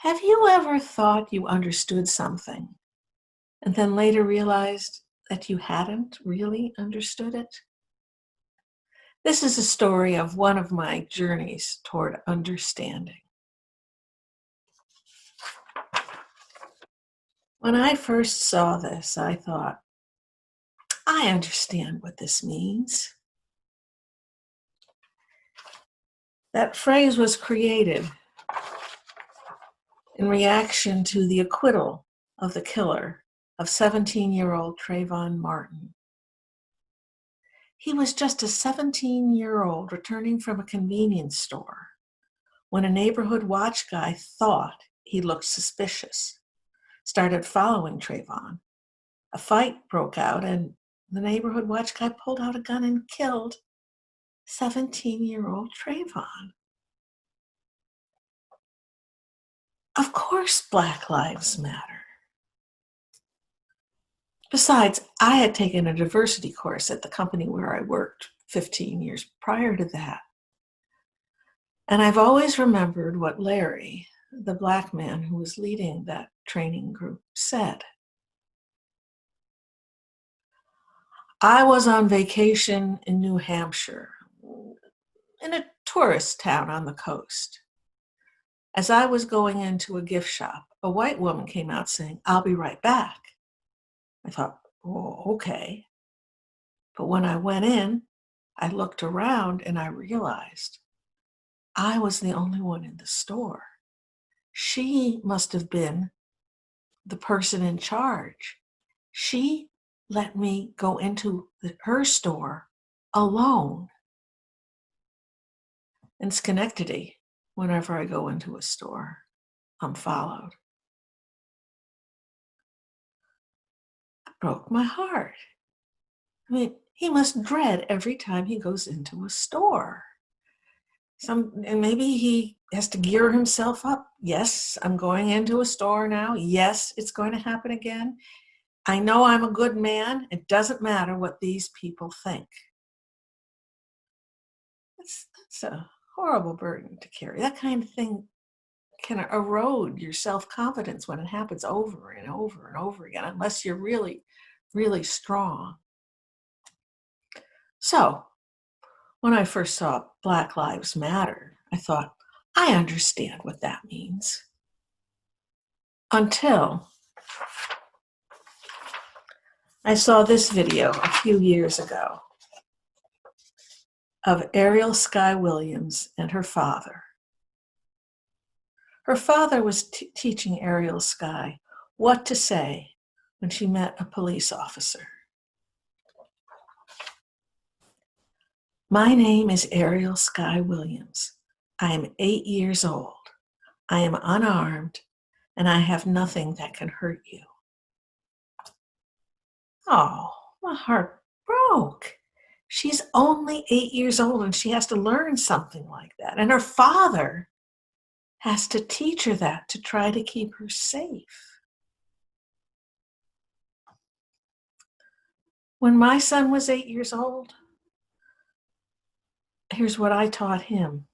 Have you ever thought you understood something and then later realized that you hadn't really understood it? This is a story of one of my journeys toward understanding. When I first saw this, I thought, I understand what this means. That phrase was created in reaction to the acquittal of the killer of 17-year-old Trayvon Martin. He was just a 17-year-old returning from a convenience store when a neighborhood watch guy thought he looked suspicious, started following Trayvon. A fight broke out and the neighborhood watch guy pulled out a gun and killed 17-year-old Trayvon. Of course, Black Lives Matter. Besides, I had taken a diversity course at the company where I worked 15 years prior to that. And I've always remembered what Larry, the Black man who was leading that training group, said. I was on vacation in New Hampshire, in a tourist town on the coast. As I was going into a gift shop, a white woman came out saying, "I'll be right back." I thought, oh, okay. But when I went in, I looked around and I realized I was the only one in the store. She must have been the person in charge. She let me go into her store alone. In Schenectady, whenever I go into a store, I'm followed. It broke my heart. I mean, he must dread every time he goes into a store. And maybe he has to gear himself up. Yes, I'm going into a store now. Yes, it's going to happen again. I know I'm a good man. It doesn't matter what these people think. That's a horrible burden to carry. That kind of thing can erode your self-confidence when it happens over and over and over again, unless you're really, really strong. So, when I first saw Black Lives Matter, I thought, I understand what that means. Until I saw this video a few years ago of Ariel Skye Williams and her father. Her father was teaching Ariel Skye what to say when she met a police officer. My name is Ariel Skye Williams. I am 8 years old. I am unarmed, and I have nothing that can hurt you. Oh, my heart broke. She's only 8 years old, and she has to learn something like that. And her father has to teach her that to try to keep her safe. When my son was 8 years old, here's what I taught him.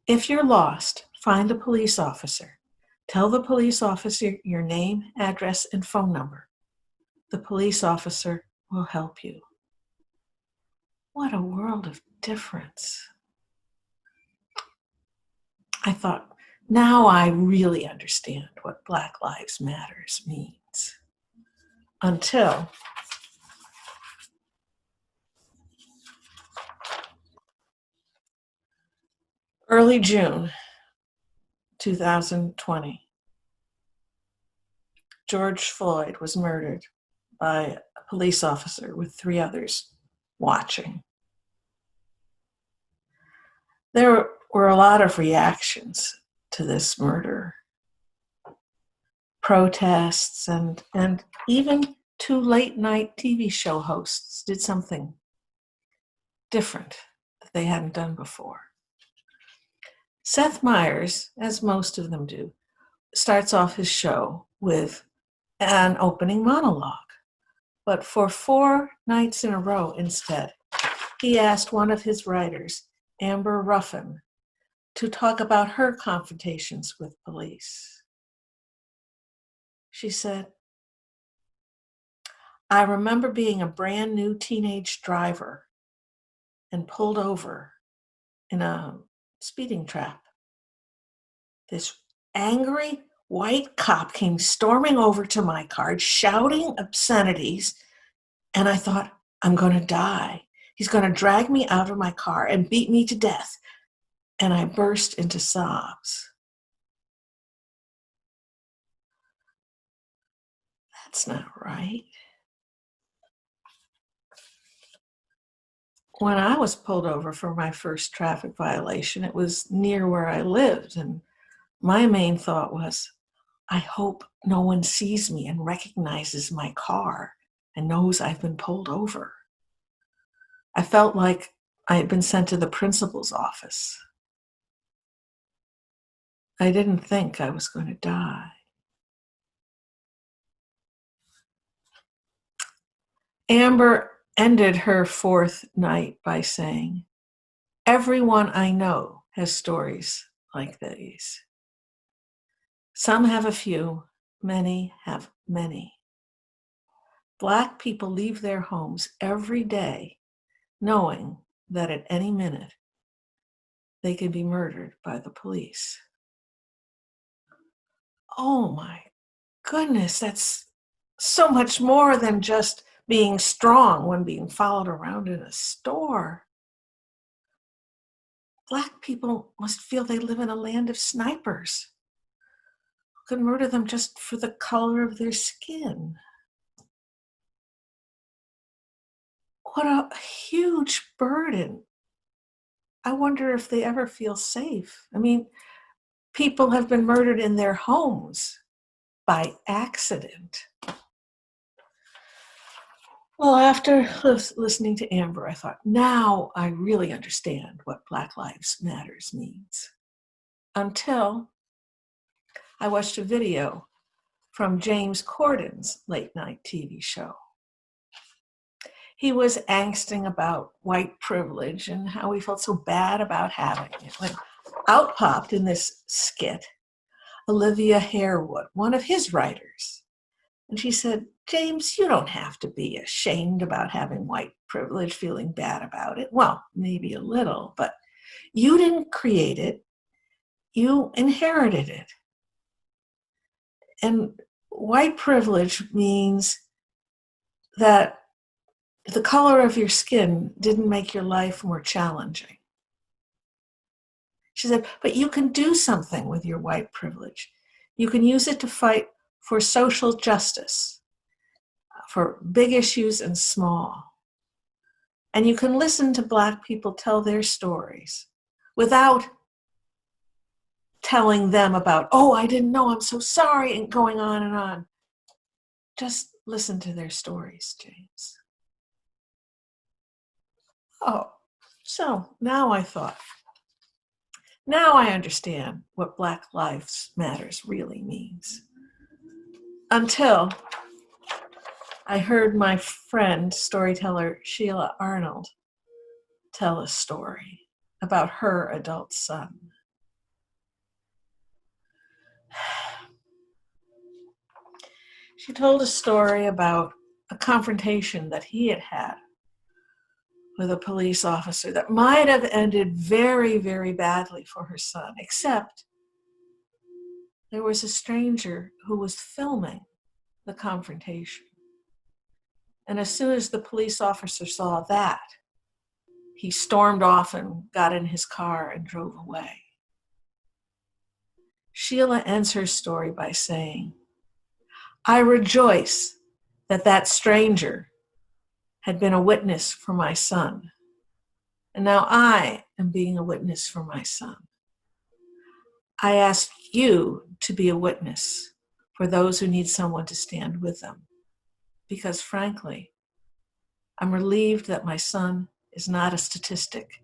If you're lost, find a police officer. Tell the police officer your name, address, and phone number. The police officer will help you. What a world of difference. I thought, now I really understand what Black Lives Matter means. Until early June 2020, George Floyd was murdered by a police officer with 3 others watching. There were a lot of reactions to this murder. Protests and even 2 late-night TV show hosts did something different that they hadn't done before. Seth Meyers, as most of them do, starts off his show with an opening monologue. But for 4 nights in a row instead, he asked one of his writers, Amber Ruffin, to talk about her confrontations with police. She said, "I remember being a brand new teenage driver and pulled over in a speeding trap. This angry white cop came storming over to my car, shouting obscenities, and I thought, I'm going to die. He's going to drag me out of my car and beat me to death." And I burst into sobs. That's not right. When I was pulled over for my first traffic violation, it was near where I lived, and my main thought was, I hope no one sees me and recognizes my car and knows I've been pulled over. I felt like I had been sent to the principal's office. I didn't think I was going to die. Amber ended her fourth night by saying, "Everyone I know has stories like these. Some have a few, many have many. Black people leave their homes every day knowing that at any minute they could be murdered by the police." Oh my goodness, that's so much more than just being strong when being followed around in a store. Black people must feel they live in a land of snipers who can murder them just for the color of their skin. What a huge burden. I wonder if they ever feel safe. I mean, people have been murdered in their homes by accident. Well, after listening to Amber, I thought, now I really understand what Black Lives Matters means. Until I watched a video from James Corden's late night TV show. He was angsting about white privilege and how he felt so bad about having it. When out popped in this skit Olivia Harewood, one of his writers. And she said, "James, you don't have to be ashamed about having white privilege, feeling bad about it. Well, maybe a little, but you didn't create it. You inherited it. And white privilege means that the color of your skin didn't make your life more challenging." She said, "But you can do something with your white privilege. You can use it to fight for social justice, for big issues and small. And you can listen to Black people tell their stories without telling them about, oh, I didn't know, I'm so sorry," and going on and on. Just listen to their stories, James. Oh, so now I thought, now I understand what Black Lives Matters really means. Until I heard my friend, storyteller Sheila Arnold, tell a story about her adult son. She told a story about a confrontation that he had had with a police officer that might have ended very, very badly for her son, except there was a stranger who was filming the confrontation. And as soon as the police officer saw that, he stormed off and got in his car and drove away. Sheila ends her story by saying, "I rejoice that that stranger had been a witness for my son. And now I am being a witness for my son. I ask you to be a witness for those who need someone to stand with them. Because frankly, I'm relieved that my son is not a statistic.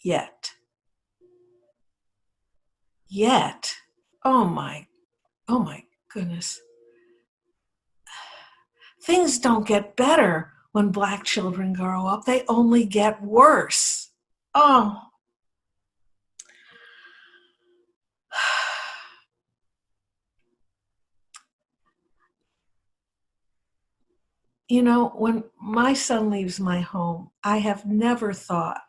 Yet." Yet. Oh my goodness. Things don't get better when Black children grow up. They only get worse. Oh. You know, when my son leaves my home, I have never thought,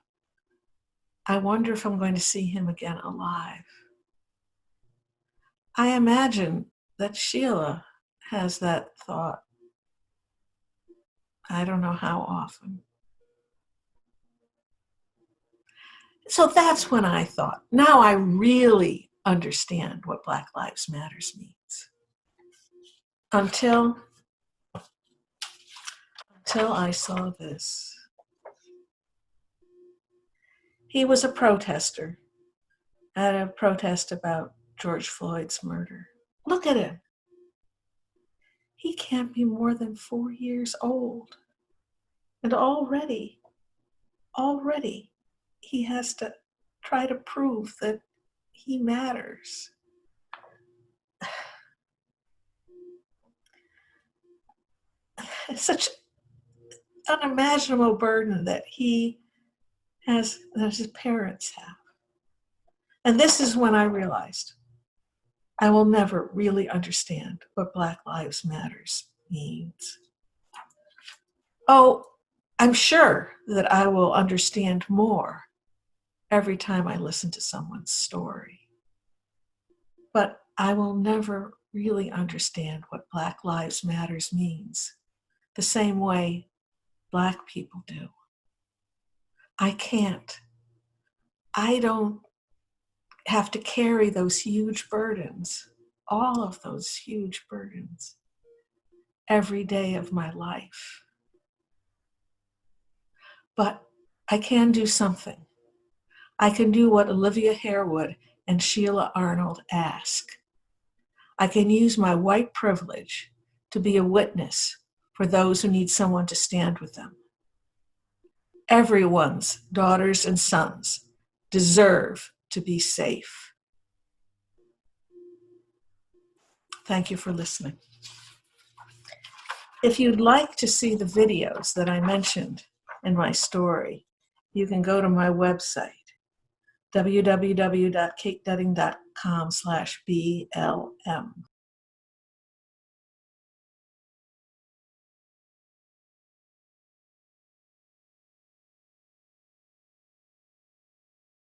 I wonder if I'm going to see him again alive. I imagine that Sheila has that thought. I don't know how often. So that's when I thought, now I really understand what Black Lives Matters means. Until I saw this. He was a protester at a protest about George Floyd's murder. Look at him. He can't be more than 4 years old. And already, he has to try to prove that he matters. It's such an unimaginable burden that he has, that his parents have. And this is when I realized I will never really understand what Black Lives Matters means. Oh, I'm sure that I will understand more every time I listen to someone's story. But I will never really understand what Black Lives Matters means the same way Black people do. I can't. I don't have to carry those huge burdens, all of those huge burdens, every day of my life. But I can do something. I can do what Olivia Harewood and Sheila Arnold ask. I can use my white privilege to be a witness for those who need someone to stand with them. Everyone's daughters and sons deserve to be safe. Thank you for listening. If you'd like to see the videos that I mentioned in my story, you can go to my website, www.katedudding.com/BLM.